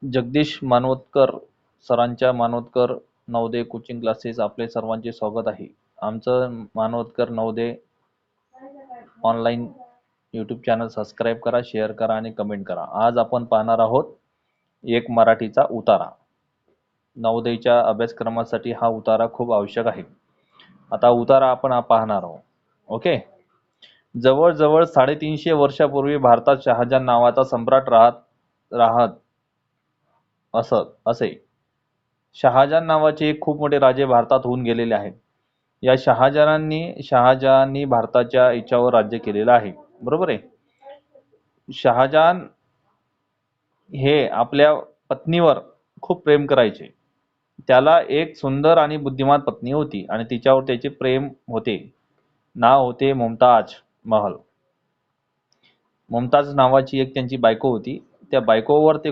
जगदीश मानवतकर सरांच्या Manavatkar Navodaya coaching classes आपले सर्वांचे स्वागत आहे. आमचं Manvatkar Navodaya online YouTube channel subscribe करा, शेअर करा आणि कमेंट करा. आज आपण पाहणार आहोत एक मराठीचा उतारा. नवोदयच्या अभ्यासक्रमासाठी हा उतारा खूप आवश्यक आहे. आता उतारा आपण पाहणार आहोत. ओके. जवळजवळ 350 वर्षापूर्वी भारतात शहाजहान नावाचा सम्राट राहत असे. शहाजहान नावाचे एक खूप मोठे राजे भारतात होऊन गेलेले आहेत. या शहाजहाननी भारताच्या याच्यावर राज्य केलेलं आहे. बरोबर आहे. शहाजहान हे आपल्या पत्नीवर खूप प्रेम करायचे. त्याला एक सुंदर आणि बुद्धिमान पत्नी होती आणि तिच्यावर त्याचे प्रेम होते. नाव होते मुमताज महल. मुमताज नावाची एक त्यांची बायको होती. त्या बायकोवर ते